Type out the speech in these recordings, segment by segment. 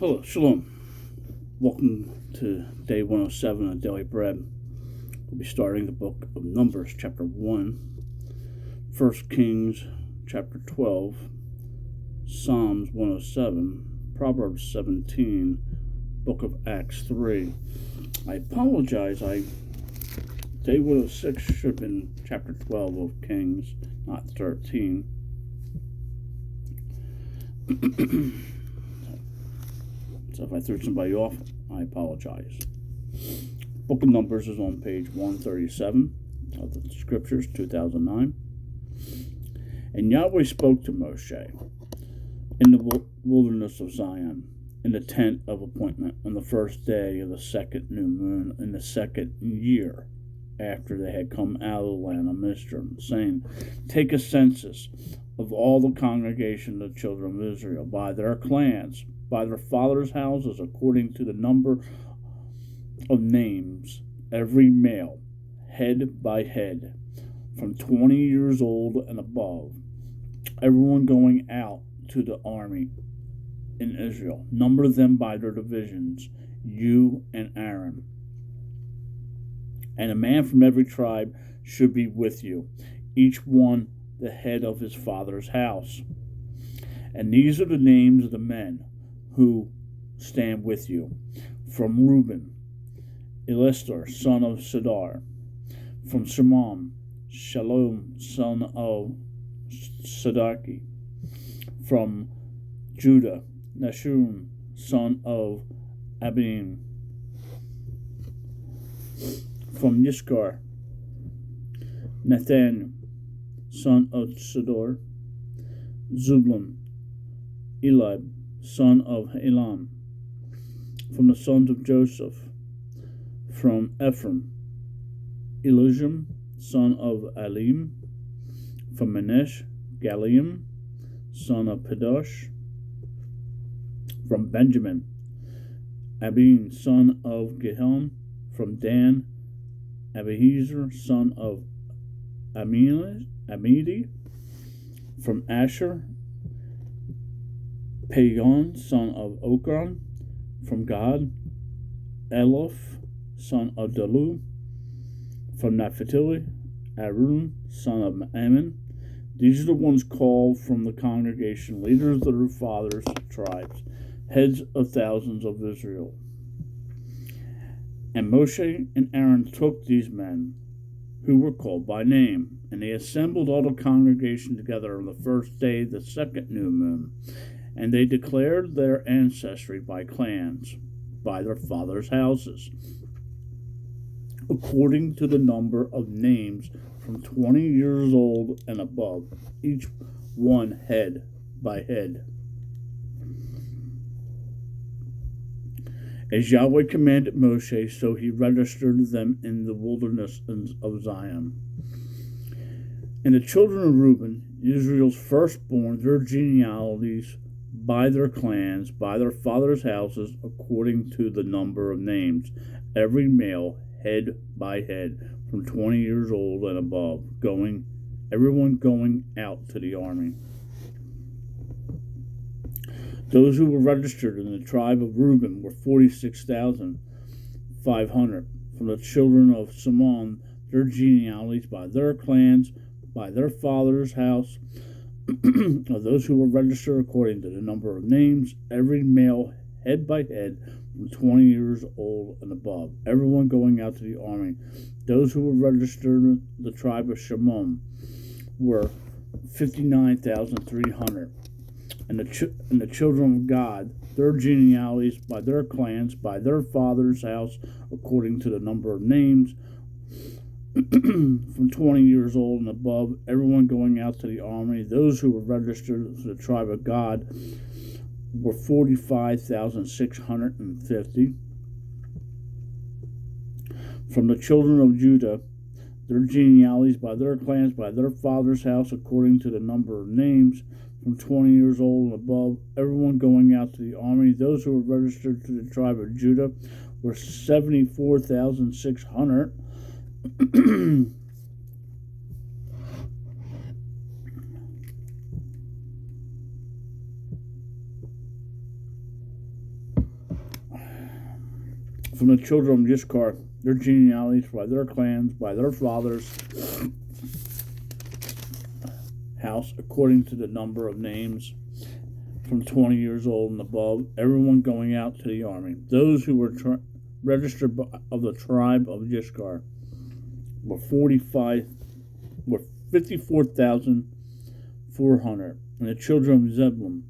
Hello, Shalom. Welcome to day 107 of Daily Bread. We'll be starting the book of Numbers, chapter 1, 1 Kings, chapter 12, Psalms 107, Proverbs 17, book of Acts 3. I apologize. Day 106 should have been chapter 12 of Kings, not 13. So if I threw somebody off, I apologize. Book of Numbers is on page 137 of the Scriptures, 2009. And Yahweh spoke to Moshe in the wilderness of Zion, in the tent of appointment, on the first day of the second new moon in the second year after they had come out of the land of Mizraim, saying, Take a census of all the congregation of the children of Israel by their clans, by their fathers' houses, according to the number of names, every male, head by head, from 20 years old and above, everyone going out to the army in Israel. Number them by their divisions, you and Aaron. And a man from every tribe should be with you, each one the head of his father's house. And these are the names of the men who stand with you. From Reuben, Elistor, son of Sadar. From Shimon, Shalom, son of Sadaki. From Judah, Nashun, son of Abin. From Yishkar, Nathaniel, son of Sador. Zublan, Elib, son of Elam. From the sons of Joseph, from Ephraim, Eliam, son of Alim. From Manesh, Galiam, son of Pedosh. From Benjamin, Abin, son of Gihon. From Dan, Abiezer, son of Amidi. From Asher, Pagon, son of Okran. From Gad, Elof, son of Dalu. From Naphtali, Arun, son of Ammon. These are the ones called from the congregation, leaders of their fathers' tribes, heads of thousands of Israel. And Moshe and Aaron took these men, who were called by name, and they assembled all the congregation together on the first day of the second new moon. And they declared their ancestry by clans, by their fathers' houses, according to the number of names from 20 years old and above, each one head by head. As Yahweh commanded Moshe, so he registered them in the wilderness of Zion. And the children of Reuben, Israel's firstborn, their genealogies, by their clans, by their fathers' houses, according to the number of names, every male, head by head, from 20 years old and above, everyone going out to the army. Those who were registered in the tribe of Reuben were 46,500. From the children of Simon, their genealogies, by their clans, by their father's house, of those who were registered according to the number of names, every male, head by head, from 20 years old and above, everyone going out to the army. Those who were registered in the tribe of Shimon were 59,300. And the children of God, their genealogies, by their clans, by their father's house, according to the number of names, from 20 years old and above, everyone going out to the army. Those who were registered to the tribe of God were 45,650. From the children of Judah, their genealogies, by their clans, by their father's house, according to the number of names, from 20 years old and above, everyone going out to the army. Those who were registered to the tribe of Judah were 74,600. From the children of Yishkar, their genealogies, by their clans, by their fathers' house, according to the number of names, from 20 years old and above, everyone going out to the army. Those who were registered of the tribe of Yishkar were 54,400. And the children of Zebulun,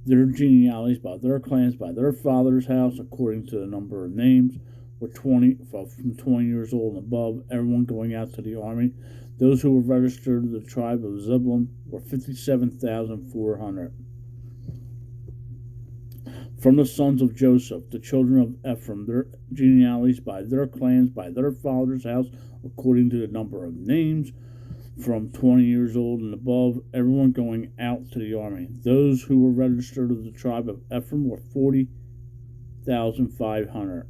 their genealogies, by their clans, by their father's house, according to the number of names, were from 20 years old and above, everyone going out to the army. Those who were registered of the tribe of Zebulun were 57,400. From the sons of Joseph, the children of Ephraim, their genealogies, by their clans, by their father's house, according to the number of names, from 20 years old and above, everyone going out to the army. Those who were registered of the tribe of Ephraim were 40,500.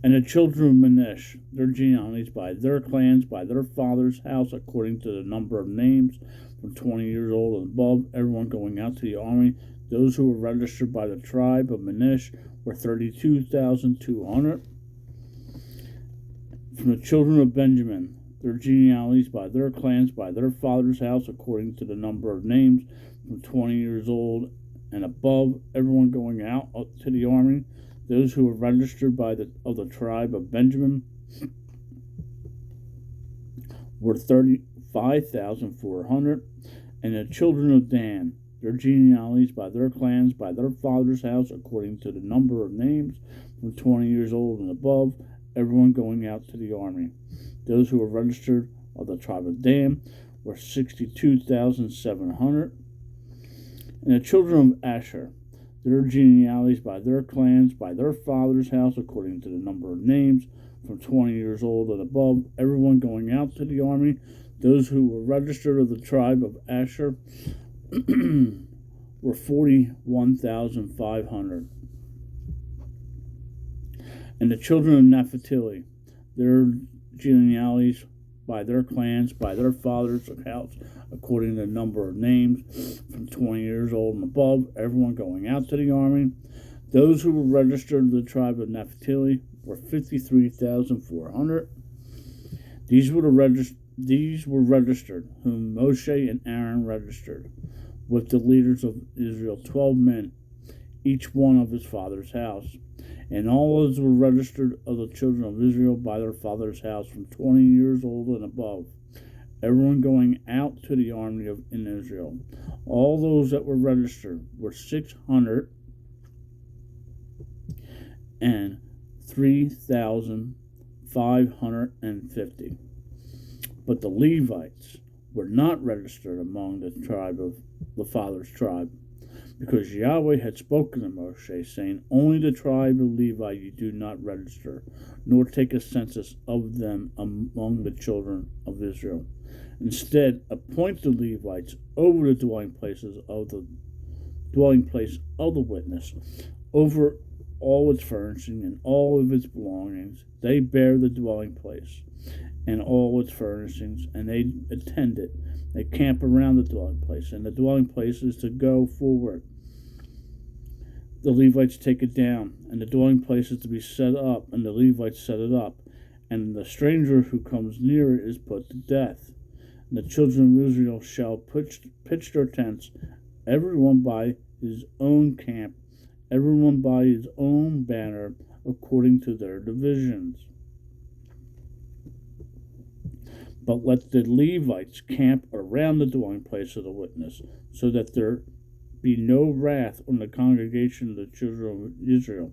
And the children of Manasseh, their genealogies, by their clans, by their father's house, according to the number of names, from 20 years old and above, everyone going out to the army. Those who were registered by the tribe of Manasseh were 32,200. From the children of Benjamin, their genealogies, by their clans, by their father's house, according to the number of names, from 20 years old and above, everyone going out to the army. Those who were registered of the tribe of Benjamin were 35,400. And the children of Dan, their genealogies, by their clans, by their father's house, according to the number of names, from 20 years old and above, everyone going out to the army. Those who were registered of the tribe of Dan were 62,700. And the children of Asher, their genealogies, by their clans, by their father's house, according to the number of names, from 20 years old and above, everyone going out to the army. Those who were registered of the tribe of Asher were 41,500. And the children of Naphtali, their genealogies, by their clans, by their father's house, according to the number of names, from 20 years old and above, everyone going out to the army. Those who were registered of the tribe of Naphtali were 53,400. These were registered, whom Moshe and Aaron registered, with the leaders of Israel, 12 men, each one of his father's house. And all those were registered of the children of Israel by their father's house, from 20 years old and above, everyone going out to the army in Israel. All those that were registered were 603,550. But the Levites were not registered among the tribe of the father's tribe, because Yahweh had spoken to Moshe, saying, only the tribe of Levi you do not register, nor take a census of them among the children of Israel. Instead, appoint the Levites over the dwelling places of the dwelling place of the witness, over all its furnishing and all of its belongings. They bear the dwelling place and all its furnishings, and they attend it. They camp around the dwelling place, and the dwelling place is to go forward. The Levites take it down, and the dwelling place is to be set up, and the Levites set it up, and the stranger who comes near it is put to death. And the children of Israel shall pitch their tents, everyone by his own camp, everyone by his own banner, according to their divisions. But let the Levites camp around the dwelling place of the witness, so that there be no wrath on the congregation of the children of Israel.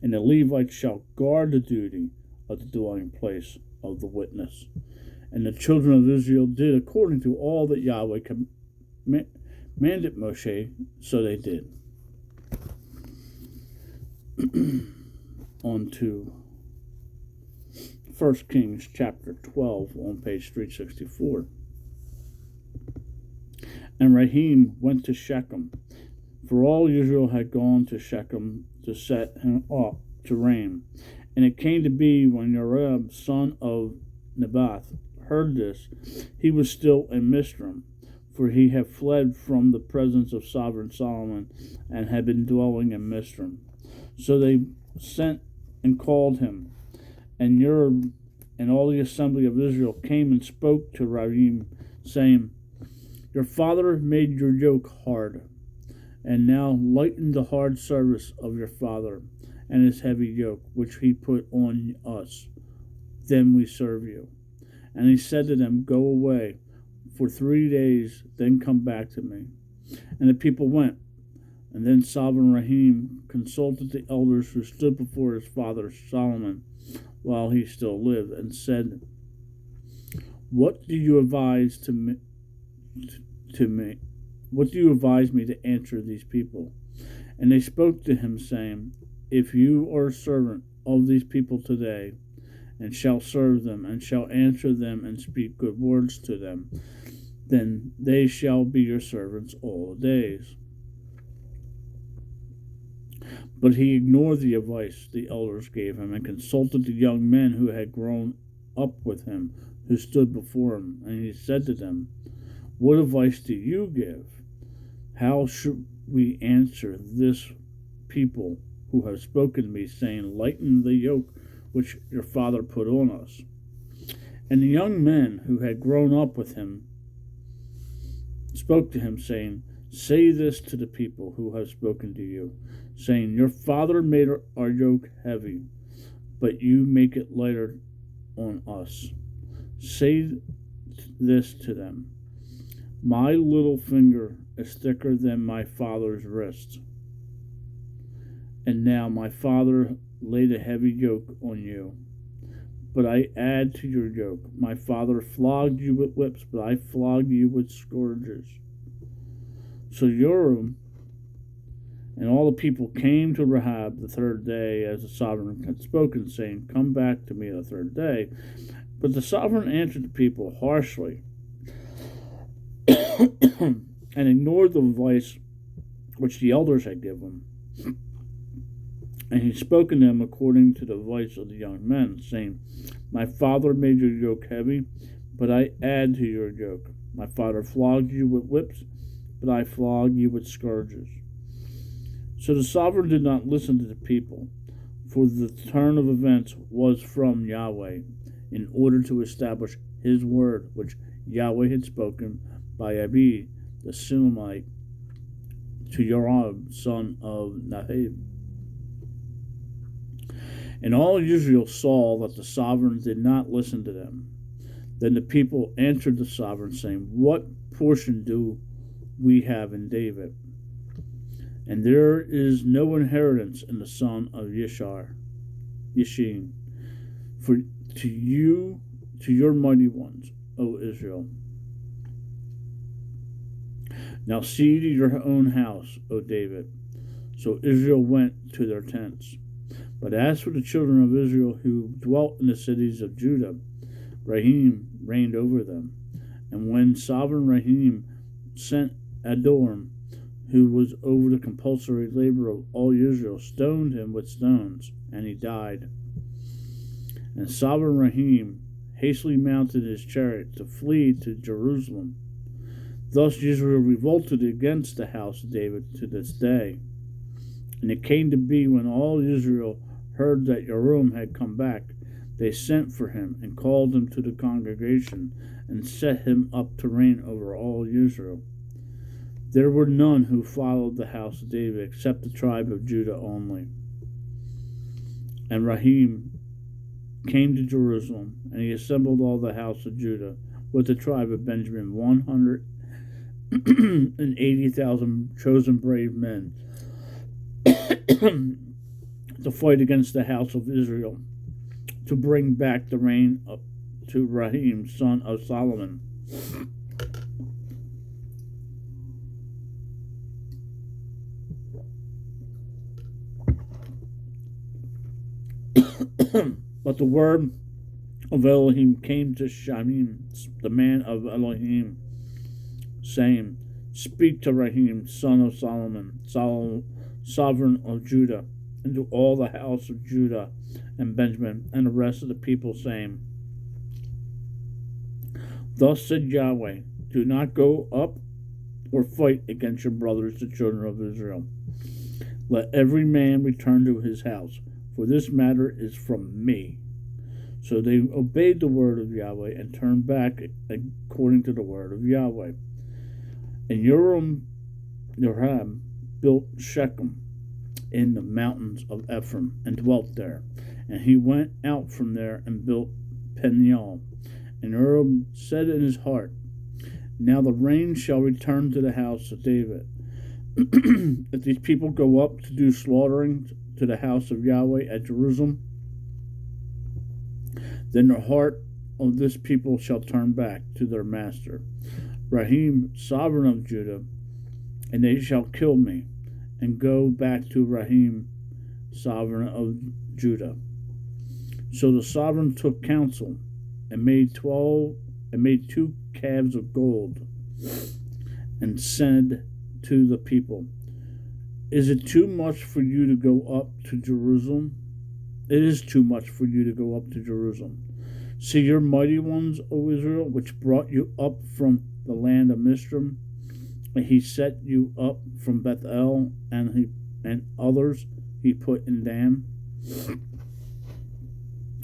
And the Levites shall guard the duty of the dwelling place of the witness. And the children of Israel did according to all that Yahweh commanded Moshe, so they did. On to 1 Kings chapter 12 on page 364. And Rahim went to Shechem, for all Israel had gone to Shechem to set him up to reign. And it came to be, when Joab, son of Nebath, heard this, he was still in Mizraim, for he had fled from the presence of sovereign Solomon, and had been dwelling in Mizraim. So they sent and called him, and Uri and all the assembly of Israel came and spoke to Rahim, saying, Your father made your yoke hard, and now lighten the hard service of your father and his heavy yoke, which he put on us. Then we serve you. And he said to them, Go away for 3 days, then come back to me. And the people went. And then Sovereign Rahim consulted the elders who stood before his father Solomon while he still lived, and said, What do you advise me? What do you advise me to answer these people? And they spoke to him, saying, If you are a servant of these people today, and shall serve them, and shall answer them, and speak good words to them, then they shall be your servants all the days. But he ignored the advice the elders gave him, and consulted the young men who had grown up with him, who stood before him. And he said to them, What advice do you give? How should we answer this people who have spoken to me, saying, Lighten the yoke which your father put on us? And the young men who had grown up with him spoke to him, saying, Say this to the people who have spoken to you, saying, Your father made our yoke heavy, but you make it lighter on us. Say this to them, My little finger is thicker than my father's wrist, and now my father laid a heavy yoke on you, but I add to your yoke. My father flogged you with whips, but I flog you with scourges. So Uri and all the people came to Rahab the third day, as the sovereign had spoken, saying, Come back to me the third day. But the sovereign answered the people harshly and ignored the advice which the elders had given him. And he spoke to them according to the advice of the young men, saying, My father made your yoke heavy, but I add to your yoke. My father flogged you with whips, but I flog you with scourges. So the sovereign did not listen to the people, for the turn of events was from Yahweh, in order to establish his word, which Yahweh had spoken by Abi the Sulamite to Joram, son of Nahab. And all Israel saw that the sovereign did not listen to them. Then the people answered the sovereign, saying, What portion do we have in David? And there is no inheritance in the son of Yishin, for to your mighty ones, O Israel. Now see to your own house, O David. So Israel went to their tents. But as for the children of Israel who dwelt in the cities of Judah, Rahim reigned over them. And when sovereign Rahim sent Adorm, who was over the compulsory labor of all Israel, stoned him with stones, and he died. And sovereign Rahim hastily mounted his chariot to flee to Jerusalem. Thus Israel revolted against the house of David to this day. And it came to be, when all Israel heard that Joram had come back, they sent for him and called him to the congregation and set him up to reign over all Israel. There were none who followed the house of David except the tribe of Judah only. And Rahim came to Jerusalem, and he assembled all the house of Judah with the tribe of Benjamin, 180,000 chosen brave men, to fight against the house of Israel, to bring back the reign to Rahim, son of Solomon. But the word of Elohim came to Shamim, the man of Elohim, saying, Speak to Rahim, son of Solomon, sovereign of Judah, and to all the house of Judah and Benjamin and the rest of the people, saying, Thus said Yahweh, Do not go up or fight against your brothers, the children of Israel. Let every man return to his house, for this matter is from me. So they obeyed the word of Yahweh and turned back according to the word of Yahweh. And Joram built Shechem in the mountains of Ephraim and dwelt there. And he went out from there and built Peniel. And Joram said in his heart, now the rain shall return to the house of David. If these people go up to do slaughtering to the house of Yahweh at Jerusalem, then the heart of this people shall turn back to their master, Rahim, sovereign of Judah, and they shall kill me, and go back to Rahim, sovereign of Judah. So the sovereign took counsel and made 2 calves of gold, and said to the people, is it too much for you to go up to Jerusalem? It is too much for you to go up to Jerusalem. See your mighty ones, O Israel, which brought you up from the land of Mizraim, and he set you up from Bethel, and others he put in Dan.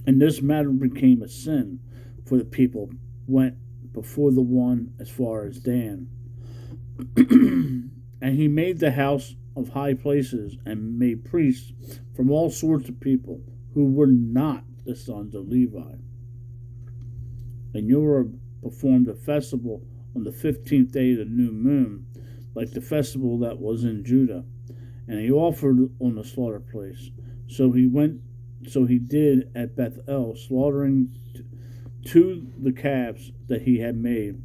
And this matter became a sin, for the people went before the one as far as Dan. And he made the house of high places, and made priests from all sorts of people who were not the sons of Levi. And Joram performed a festival on the 15th day of the new moon, like the festival that was in Judah, and he offered on the slaughter place. So he did at Bethel, slaughtering the calves that he had made.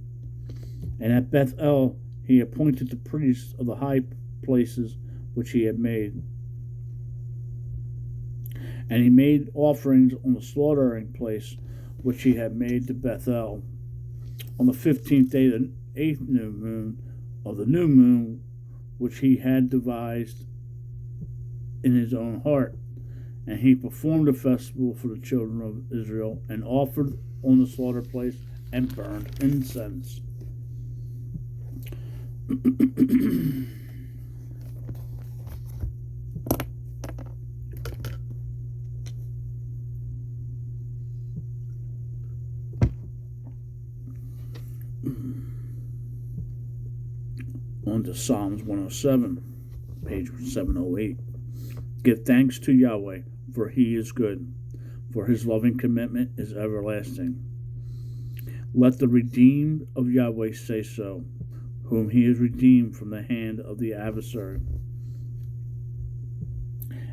And at Bethel he appointed the priests of the high places which he had made. And he made offerings on the slaughtering place which he had made to Bethel on the 15th day of the 8th new moon of the new moon, which he had devised in his own heart. And he performed a festival for the children of Israel, and offered on the slaughter place, and burned incense. On to Psalms 107, page 708. Give thanks to Yahweh, for he is good, for his loving commitment is everlasting. Let the redeemed of Yahweh say so, whom he has redeemed from the hand of the adversary,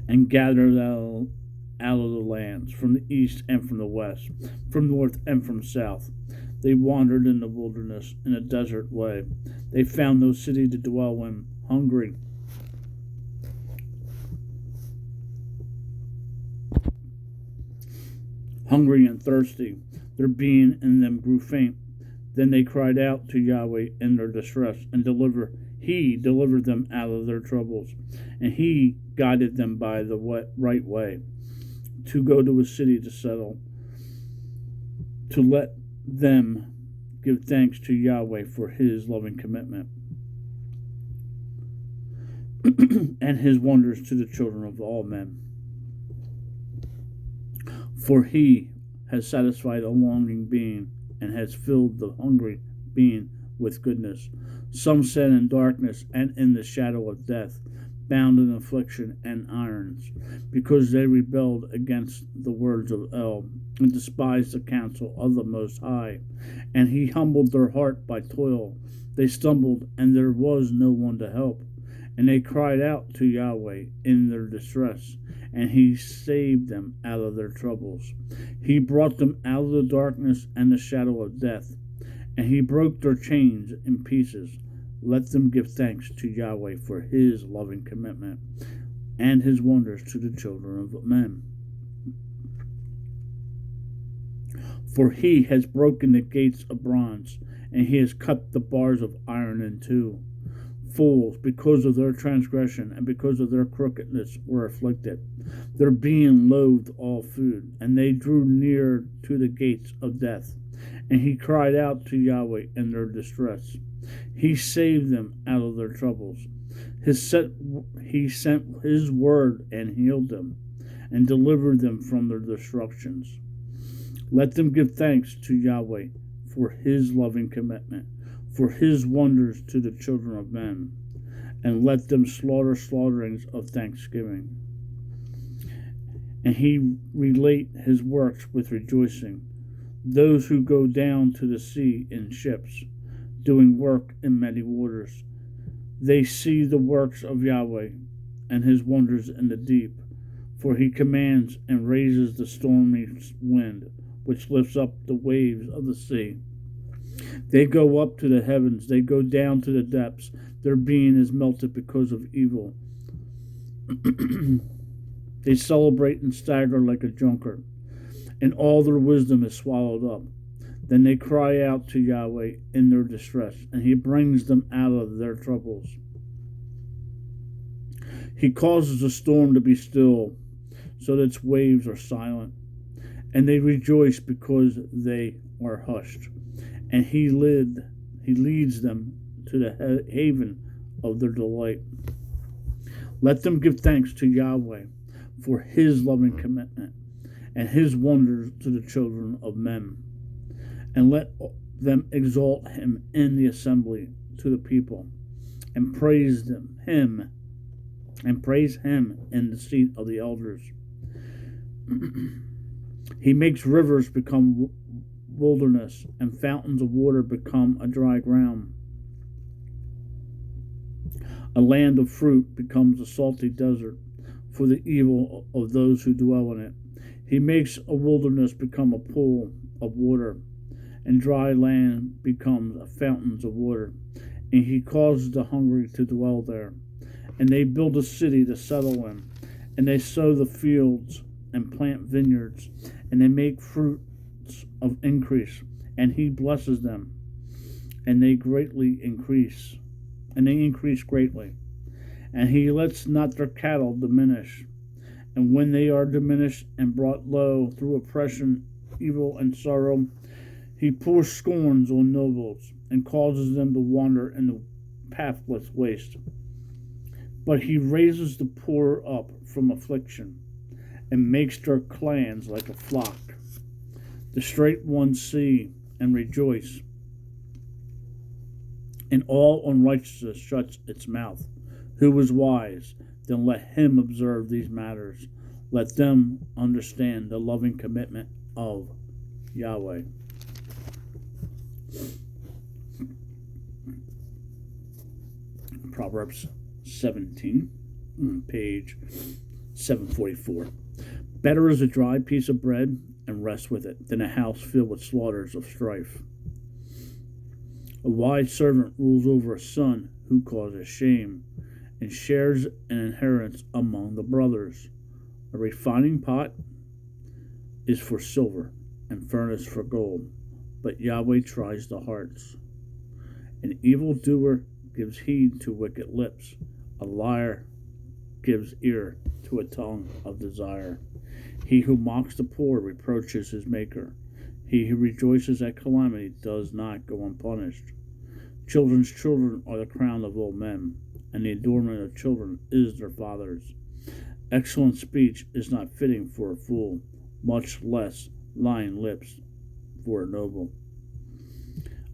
and gathered out of the lands, from the east and from the west, from north and from south. They wandered in the wilderness, in a desert way. They found no city to dwell in, hungry and thirsty. Their being in them grew faint. Then they cried out to Yahweh in their distress, and he delivered them out of their troubles. And he guided them by the right way, to go to a city to settle, to let them give thanks to Yahweh for his loving commitment, and his wonders to the children of all men. For he has satisfied a longing being, and has filled the hungry being with goodness. Some sat in darkness and in the shadow of death, bound in affliction and irons, because they rebelled against the words of El, and despised the counsel of the Most High. And he humbled their heart by toil. They stumbled, and there was no one to help. And they cried out to Yahweh in their distress, and he saved them out of their troubles. He brought them out of the darkness and the shadow of death, and he broke their chains in pieces. Let them give thanks to Yahweh for his loving commitment, and his wonders to the children of men. For he has broken the gates of bronze, and he has cut the bars of iron in two. Fools, because of their transgression and because of their crookedness, were afflicted. Their being loathed all food, and they drew near to the gates of death. And he cried out to Yahweh in their distress. He saved them out of their troubles. He sent his word and healed them and delivered them from their destructions. Let them give thanks to Yahweh for his loving commitment, for his wonders to the children of men, and let them slaughter slaughterings of thanksgiving. And he relate his works with rejoicing. Those who go down to the sea in ships, doing work in many waters, they see the works of Yahweh and his wonders in the deep. For he commands and raises the stormy wind, which lifts up the waves of the sea. They go up to the heavens, they go down to the depths. Their being is melted because of evil. They celebrate and stagger like a drunkard, and all their wisdom is swallowed up. Then they cry out to Yahweh in their distress, and he brings them out of their troubles. He causes a storm to be still, so that its waves are silent, and they rejoice because they are hushed. And he leads them to the haven of their delight. Let them give thanks to Yahweh for his loving commitment and his wonders to the children of men. And let them exalt him in the assembly to the people, and praise him in the seat of the elders. He makes rivers become wilderness, and fountains of water become a dry ground. A land of fruit becomes a salty desert for the evil of those who dwell in it. He makes a wilderness become a pool of water, and dry land becomes fountains of water. And he causes the hungry to dwell there. And they build a city to settle in. And they sow the fields and plant vineyards. And they make fruits of increase. And he blesses them. And they greatly increase. And they increase greatly. And he lets not their cattle diminish. And when they are diminished and brought low through oppression, evil, and sorrow, he pours scorns on nobles and causes them to wander in the pathless waste. But he raises the poor up from affliction and makes their clans like a flock. The straight ones see and rejoice, and all unrighteousness shuts its mouth. Who is wise? Then let him observe these matters. Let them understand the loving commitment of Yahweh. Proverbs 17, page 744. Better is a dry piece of bread and rest with it than a house filled with slaughters of strife. A wise servant rules over a son who causes shame and shares an inheritance among the brothers. A refining pot is for silver and furnace for gold, but Yahweh tries the hearts. An evildoer gives heed to wicked lips. A liar gives ear to a tongue of desire. He who mocks the poor reproaches his maker. He who rejoices at calamity does not go unpunished. Children's children are the crown of old men, and the adornment of children is their fathers. Excellent speech is not fitting for a fool, much less lying lips for a noble.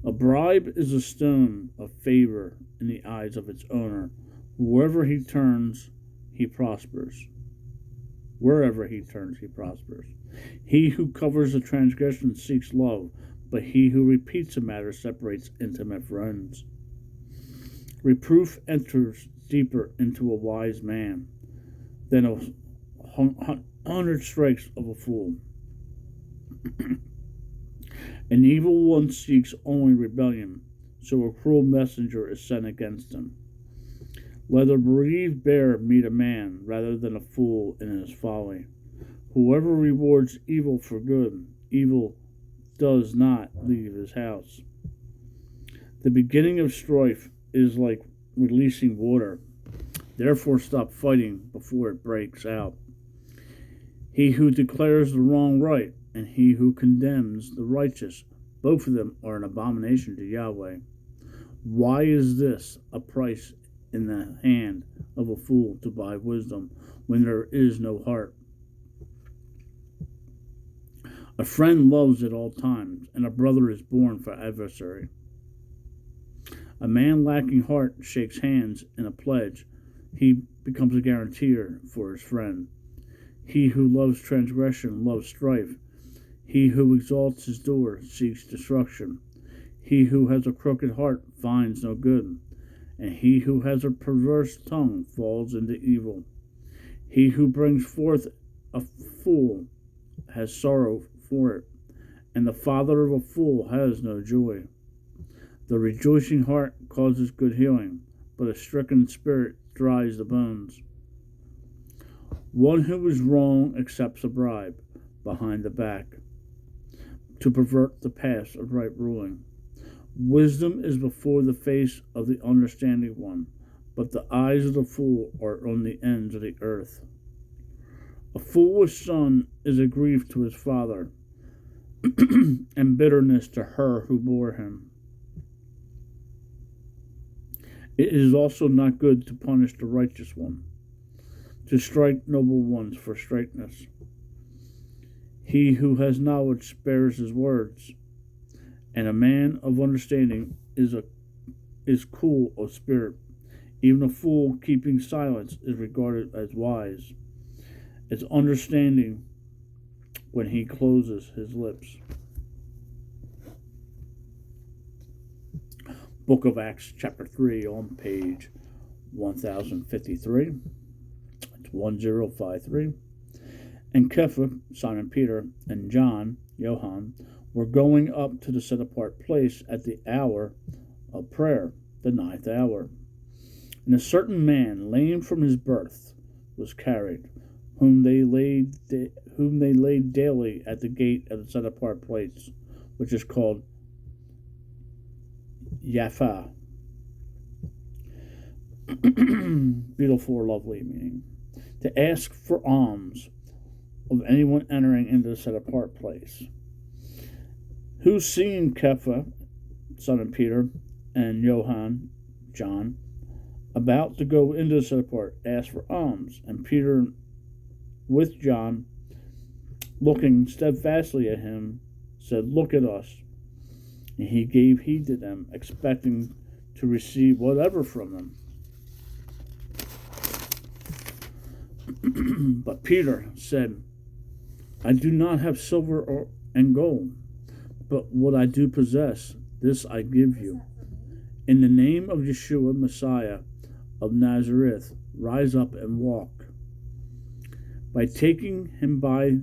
A bribe is a stone of favor in the eyes of its owner. Wherever he turns, he prospers. Wherever he turns, he prospers. He who covers a transgression seeks love, but he who repeats a matter separates intimate friends. Reproof enters deeper into a wise man than 100 strokes of a fool. An evil one seeks only rebellion, so a cruel messenger is sent against him. Let a bereaved bear meet a man rather than a fool in his folly. Whoever rewards evil for good, evil does not leave his house. The beginning of strife is like releasing water. Therefore stop fighting before it breaks out. He who declares the wrong right and he who condemns the righteous, both of them are an abomination to Yahweh. Why is this a price in the hand of a fool to buy wisdom when there is no heart? A friend loves at all times, and a brother is born for adversary. A man lacking heart shakes hands in a pledge. He becomes a guarantor for his friend. He who loves transgression loves strife. He who exalts his door seeks destruction. He who has a crooked heart finds no good, and he who has a perverse tongue falls into evil. He who brings forth a fool has sorrow for it, and the father of a fool has no joy. The rejoicing heart causes good healing, but a stricken spirit dries the bones. One who is wrong accepts a bribe behind the back to pervert the path of right ruling. Wisdom is before the face of the understanding one, but the eyes of the fool are on the ends of the earth. A foolish son is a grief to his father, and bitterness to her who bore him. It is also not good to punish the righteous one, to strike noble ones for straightness. He who has knowledge spares his words, and a man of understanding is cool of spirit. Even a fool keeping silence is regarded as wise. It's understanding when he closes his lips. Book of Acts, chapter 3, on page 1053. It's 1053. And Kepha, Simon Peter, and John, Johann, were going up to the set apart place at the hour of prayer, the 9th hour. And a certain man, lame from his birth, was carried, whom they laid daily at the gate of the set apart place, which is called Yafa. Beautiful or lovely meaning. To ask for alms of anyone entering into the set apart place. Who, seeing Kepha, Simon Peter, and Johann, John, about to go into the set apart, asked for alms, and Peter with John, looking steadfastly at him, said, "Look at us." And he gave heed to them, expecting to receive whatever from them. But Peter said, "I do not have silver and gold, but what I do possess, this I give you. In the name of Yeshua, Messiah of Nazareth, rise up and walk." By taking him by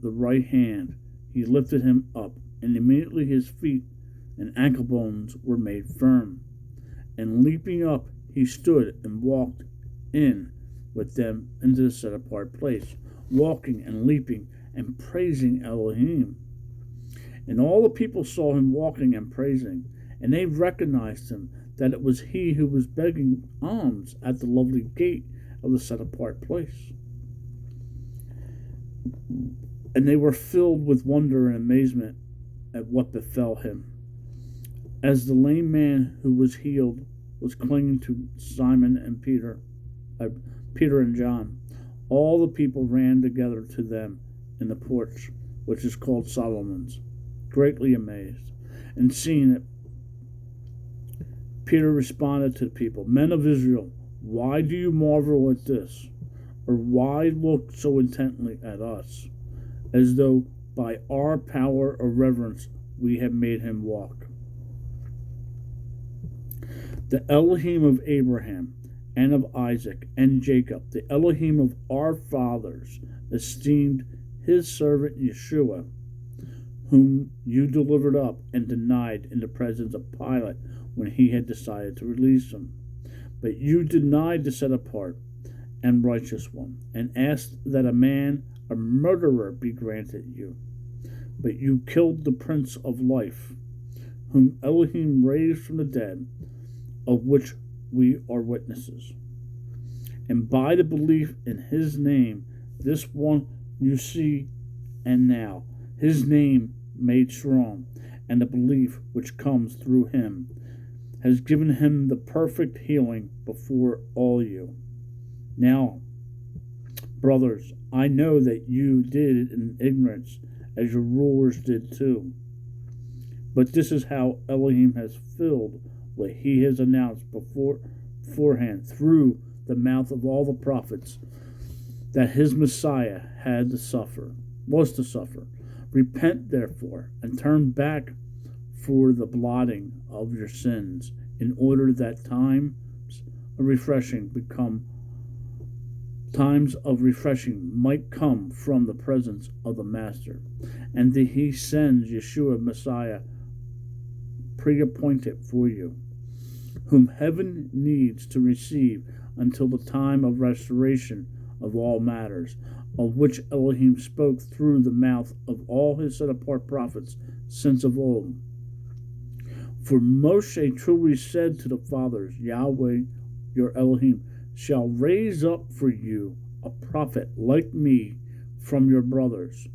the right hand, he lifted him up, and immediately his feet and ankle bones were made firm. And leaping up, he stood and walked in with them into the set apart place, walking and leaping and praising Elohim. And all the people saw him walking and praising, and they recognized him, that it was he who was begging alms at the lovely gate of the set apart place. And they were filled with wonder and amazement at what befell him. As the lame man who was healed was clinging to Simon and Peter and John, all the people ran together to them in the porch, which is called Solomon's, greatly amazed. And seeing it, Peter responded to the people, "Men of Israel, why do you marvel at this? Or why look so intently at us, as though by our power or reverence we have made him walk? The Elohim of Abraham and of Isaac and Jacob, the Elohim of our fathers, esteemed his servant Yeshua, whom you delivered up and denied in the presence of Pilate when he had decided to release him. But you denied the set apart and righteous one, and asked that a murderer, be granted you. But you killed the Prince of Life, whom Elohim raised from the dead, of which we are witnesses. And by the belief in his name, this one you see and now, his name made strong, and the belief which comes through him, has given him the perfect healing before all you. Now, brothers, I know that you did it in ignorance, as your rulers did too. But this is how Elohim has filled what he has announced beforehand through the mouth of all the prophets, that his Messiah was to suffer. Repent, therefore, and turn back for the blotting of your sins, in order that times of refreshing might come from the presence of the Master, and that he sends Yeshua Messiah pre-appointed for you, whom heaven needs to receive until the time of restoration of all matters, of which Elohim spoke through the mouth of all his set-apart prophets since of old. For Moshe truly said to the fathers, Yahweh, your Elohim, shall raise up for you a prophet like me from your brothers,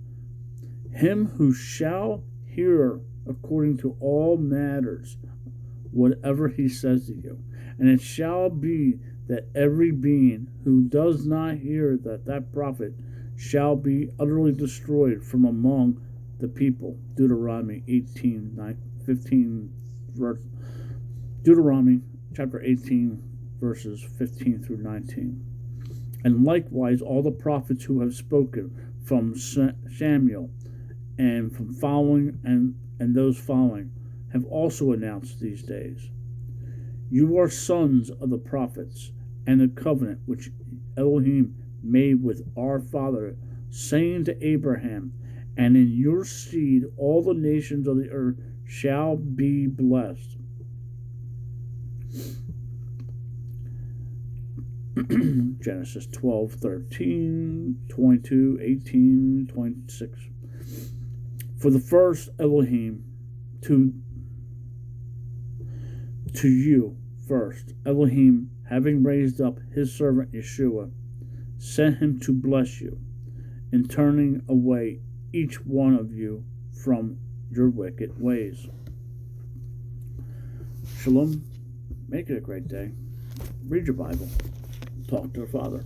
him who shall hear according to all matters whatever he says to you. And it shall be that every being who does not hear that prophet shall be utterly destroyed from among the people. Deuteronomy 15 verse. Deuteronomy chapter 18 verses 15 through 19. And likewise all the prophets who have spoken from Samuel and from following and those following have also announced these days. You are sons of the prophets, and the covenant which Elohim made with our father, saying to Abraham, and in your seed all the nations of the earth shall be blessed. Genesis 12:13, 22, 18, 26. For the first Elohim to you first, Elohim, having raised up his servant Yeshua, sent him to bless you, in turning away each one of you from your wicked ways. Shalom. Make it a great day. Read your Bible. Talk to the Father.